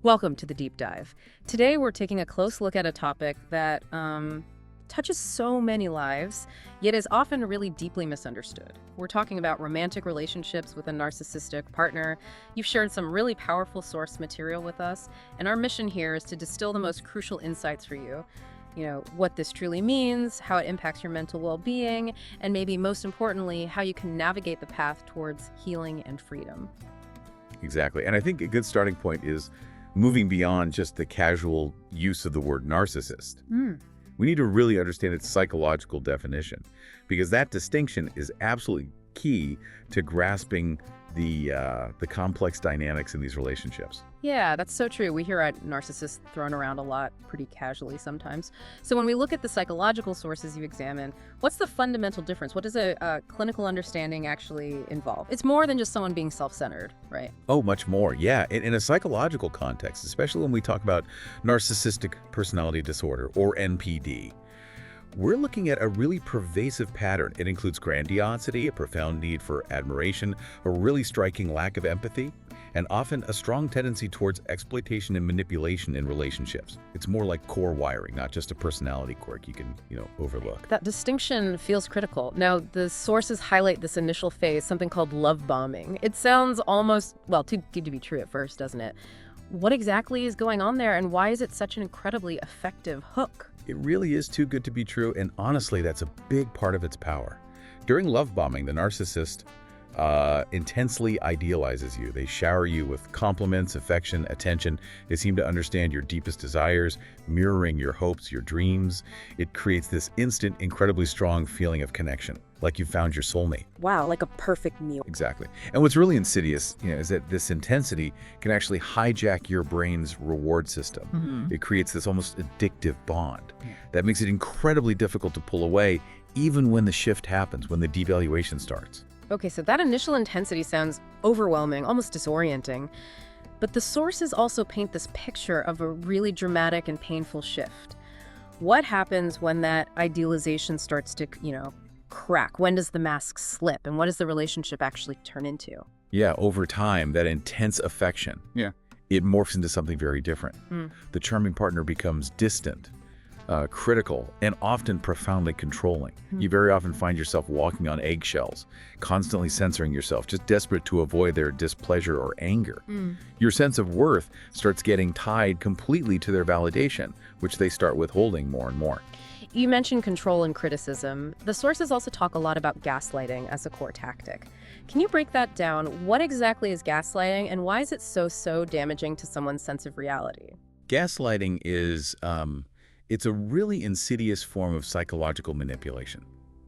Welcome to the deep dive. Today we're taking a close look at a topic that touches so many lives, yet is often really deeply misunderstood. We're talking about romantic relationships with a narcissistic partner. You've shared some really powerful source material with us, and our mission here is to distill the most crucial insights for you. You know, what this truly means, how it impacts your mental well-being, and maybe most importantly, how you can navigate the path towards healing and freedom. Exactly. And I think a good starting point is moving beyond just the casual use of the word narcissist. We need to really understand its psychological definition, because that distinction is absolutely key to grasping the complex dynamics in these relationships. Yeah, that's so true. We hear narcissist thrown around a lot, pretty casually sometimes. So when we look at the psychological sources you examine, what's the fundamental difference? What does a clinical understanding actually involve? It's more than just someone being self-centered, right? Oh, much more. Yeah. In a psychological context, especially when we talk about narcissistic personality disorder, or NPD, we're looking at a really pervasive pattern. It includes grandiosity, a profound need for admiration, a really striking lack of empathy, and often a strong tendency towards exploitation and manipulation in relationships. It's more like core wiring, not just a personality quirk you can, overlook. That distinction feels critical. Now, the sources highlight this initial phase, something called love bombing. It sounds almost, well, too good to be true at first, doesn't it? What exactly is going on there, and why is it such an incredibly effective hook? It really is too good to be true, and honestly, that's a big part of its power. During love bombing, the narcissist intensely idealizes you. They shower you with compliments, affection, attention. They seem to understand your deepest desires, mirroring your hopes, your dreams. It creates this instant, incredibly strong feeling of connection, like you found your soulmate. Wow, like a perfect meal. Exactly. And what's really insidious, is that this intensity can actually hijack your brain's reward system. It creates this almost addictive bond that makes it incredibly difficult to pull away, even when the shift happens, when the devaluation starts. Okay, so that initial intensity sounds overwhelming, almost disorienting. But the sources also paint this picture of a really dramatic and painful shift. What happens when that idealization starts to, crack? When does the mask slip? And what does the relationship actually turn into? Yeah, over time, that intense affection, it morphs into something very different. The charming partner becomes distant, critical, and often profoundly controlling. You very often find yourself walking on eggshells, constantly censoring yourself, just desperate to avoid their displeasure or anger. Your sense of worth starts getting tied completely to their validation, which they start withholding more and more. You mentioned control and criticism. The sources also talk a lot about gaslighting as a core tactic. Can you break that down? What exactly is gaslighting, and why is it so damaging to someone's sense of reality? Gaslighting is it's a really insidious form of psychological manipulation.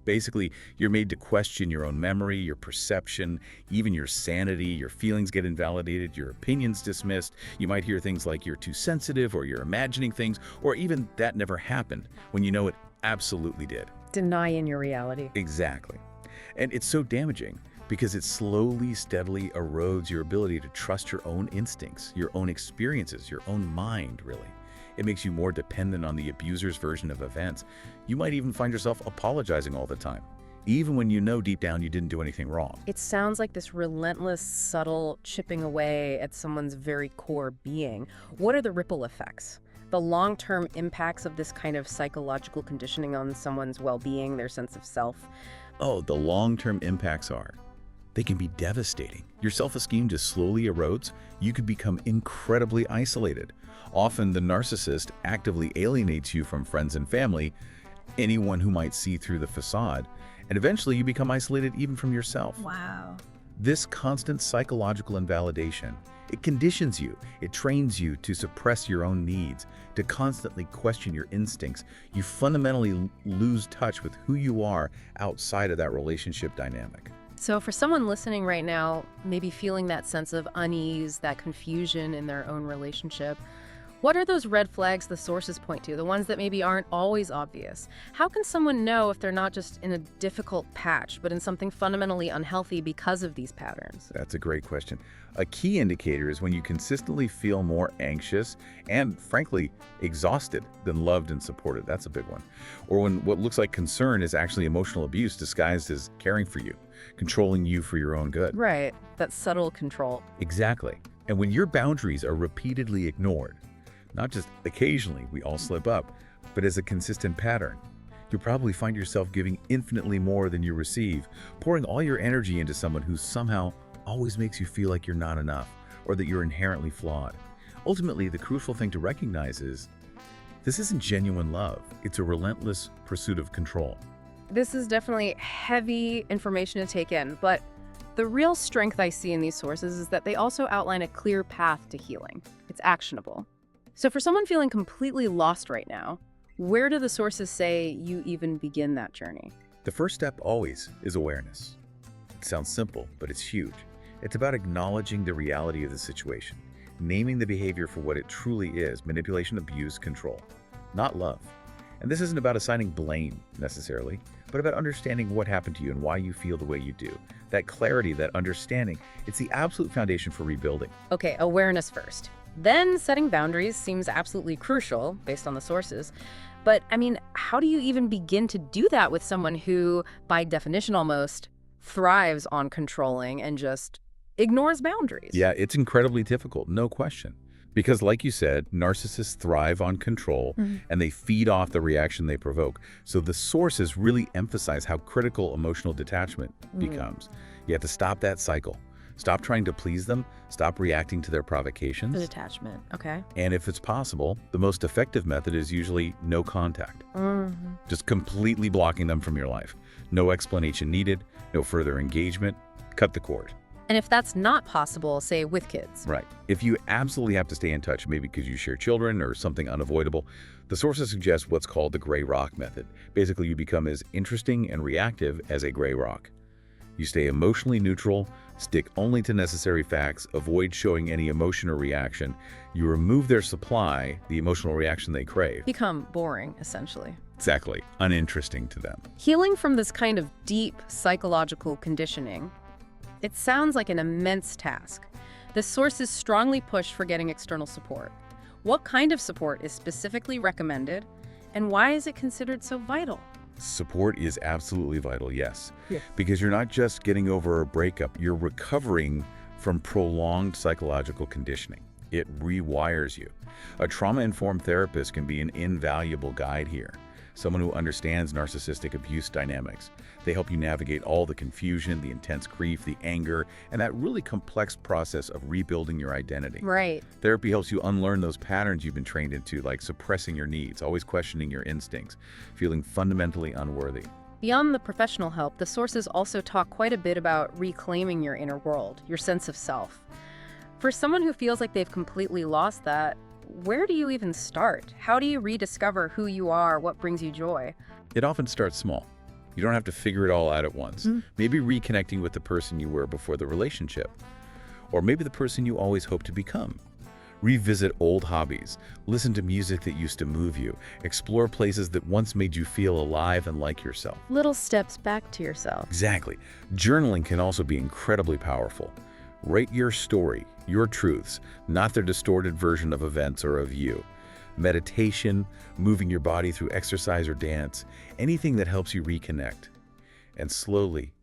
Basically, you're made to question your own memory, your perception, even your sanity. Your feelings get invalidated, your opinions dismissed. You might hear things like you're too sensitive, or you're imagining things, or even that never happened, when you know it absolutely did. Denying your reality. Exactly. And it's so damaging because it slowly, steadily erodes your ability to trust your own instincts, your own experiences, your own mind, really. It makes you more dependent on the abuser's version of events. You might even find yourself apologizing all the time, even when you know deep down you didn't do anything wrong. It sounds like this relentless, subtle chipping away at someone's very core being. What are the ripple effects? The long-term impacts of this kind of psychological conditioning on someone's well-being, their sense of self? Oh, the long-term impacts they can be devastating. Your self-esteem just slowly erodes. You could become incredibly isolated. Often, the narcissist actively alienates you from friends and family, anyone who might see through the facade, and eventually you become isolated even from yourself. Wow. This constant psychological invalidation, it conditions you. It trains you to suppress your own needs, to constantly question your instincts. You fundamentally lose touch with who you are outside of that relationship dynamic. So for someone listening right now, maybe feeling that sense of unease, that confusion in their own relationship, what are those red flags the sources point to, the ones that maybe aren't always obvious? How can someone know if they're not just in a difficult patch, but in something fundamentally unhealthy because of these patterns? That's a great question. A key indicator is when you consistently feel more anxious and, frankly, exhausted than loved and supported. That's a big one. Or when what looks like concern is actually emotional abuse disguised as caring for you, controlling you for your own good. Right, that subtle control. Exactly. And when your boundaries are repeatedly ignored, not just occasionally, we all slip up, but as a consistent pattern, you'll probably find yourself giving infinitely more than you receive, pouring all your energy into someone who somehow always makes you feel like you're not enough or that you're inherently flawed. Ultimately, the crucial thing to recognize is this isn't genuine love. It's a relentless pursuit of control. This is definitely heavy information to take in, but the real strength I see in these sources is that they also outline a clear path to healing. It's actionable. So for someone feeling completely lost right now, where do the sources say you even begin that journey? The first step always is awareness. It sounds simple, but it's huge. It's about acknowledging the reality of the situation, naming the behavior for what it truly is: manipulation, abuse, control, not love. And this isn't about assigning blame necessarily, but about understanding what happened to you and why you feel the way you do. That clarity, that understanding, it's the absolute foundation for rebuilding. Okay, awareness first. Then setting boundaries seems absolutely crucial based on the sources. But I mean, how do you even begin to do that with someone who, by definition almost, thrives on controlling and just ignores boundaries? Yeah, it's incredibly difficult, no question. Because like you said, narcissists thrive on control and they feed off the reaction they provoke. So the sources really emphasize how critical emotional detachment becomes. You have to stop that cycle. Stop trying to please them. Stop reacting to their provocations. The detachment, okay. And if it's possible, the most effective method is usually no contact. Just completely blocking them from your life. No explanation needed, no further engagement. Cut the cord. And if that's not possible, say with kids. Right. If you absolutely have to stay in touch, maybe because you share children or something unavoidable, the sources suggest what's called the gray rock method. Basically, you become as interesting and reactive as a gray rock. You stay emotionally neutral, stick only to necessary facts, avoid showing any emotion or reaction. You remove their supply, the emotional reaction they crave. Become boring, essentially. Exactly. Uninteresting to them. Healing from this kind of deep psychological conditioning, it sounds like an immense task. The sources strongly push for getting external support. What kind of support is specifically recommended, and why is it considered so vital? Support is absolutely vital, yes. Because you're not just getting over a breakup, you're recovering from prolonged psychological conditioning. It rewires you. A trauma-informed therapist can be an invaluable guide here. Someone who understands narcissistic abuse dynamics. They help you navigate all the confusion, the intense grief, the anger, and that really complex process of rebuilding your identity. Right. Therapy helps you unlearn those patterns you've been trained into, like suppressing your needs, always questioning your instincts, feeling fundamentally unworthy. Beyond the professional help, the sources also talk quite a bit about reclaiming your inner world, your sense of self. For someone who feels like they've completely lost that, where do you even start? How do you rediscover who you are, what brings you joy? It often starts small. You don't have to figure it all out at once. Maybe reconnecting with the person you were before the relationship, or maybe the person you always hoped to become. Revisit old hobbies, listen to music that used to move you, explore places that once made you feel alive and like yourself. Little steps back to yourself. Exactly. Journaling can also be incredibly powerful. Write your story, your truths, not their distorted version of events or of you. Meditation, moving your body through exercise or dance, anything that helps you reconnect. And slowly,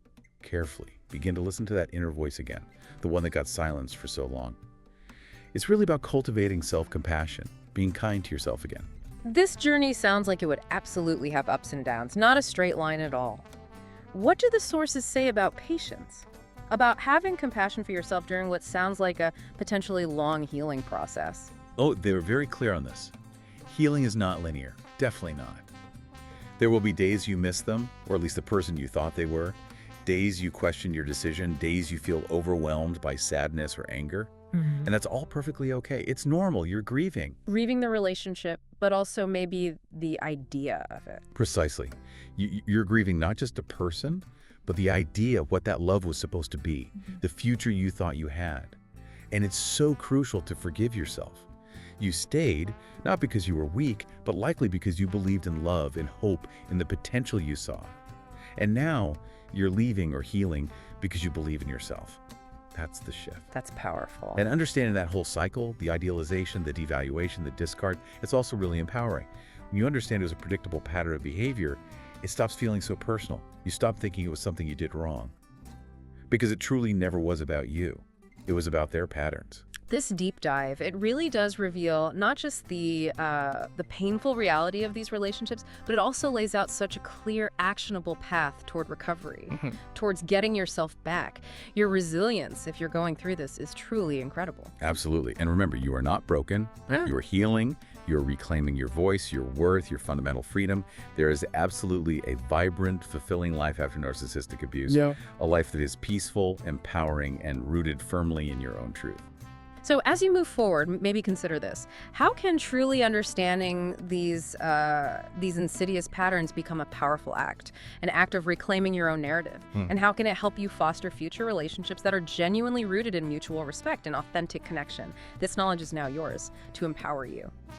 carefully, begin to listen to that inner voice again, the one that got silenced for so long. It's really about cultivating self-compassion, being kind to yourself again. This journey sounds like it would absolutely have ups and downs, not a straight line at all. What do the sources say about patience? About having compassion for yourself during what sounds like a potentially long healing process? Oh, they were very clear on this. Healing is not linear. Definitely not. There will be days you miss them, or at least the person you thought they were. Days you question your decision. Days you feel overwhelmed by sadness or anger. And that's all perfectly okay. It's normal. You're grieving. Grieving the relationship, but also maybe the idea of it. Precisely. You're grieving not just a person, but the idea of what that love was supposed to be, the future you thought you had. And it's so crucial to forgive yourself. You stayed, not because you were weak, but likely because you believed in love and hope in the potential you saw. And now you're leaving or healing because you believe in yourself. That's the shift. That's powerful. And understanding that whole cycle, the idealization, the devaluation, the discard, it's also really empowering. When you understand it was a predictable pattern of behavior, it stops feeling so personal. You stop thinking it was something you did wrong. Because it truly never was about you. It was about their patterns. This deep dive, it really does reveal not just the painful reality of these relationships, but it also lays out such a clear, actionable path toward recovery, towards getting yourself back. Your resilience, if you're going through this, is truly incredible. Absolutely. And remember, you are not broken. Yeah. You are healing. You're reclaiming your voice, your worth, your fundamental freedom. There is absolutely a vibrant, fulfilling life after narcissistic abuse. Yeah. A life that is peaceful, empowering, and rooted firmly in your own truth. So as you move forward, maybe consider this. How can truly understanding these insidious patterns become a powerful act, an act of reclaiming your own narrative? And how can it help you foster future relationships that are genuinely rooted in mutual respect and authentic connection? This knowledge is now yours to empower you.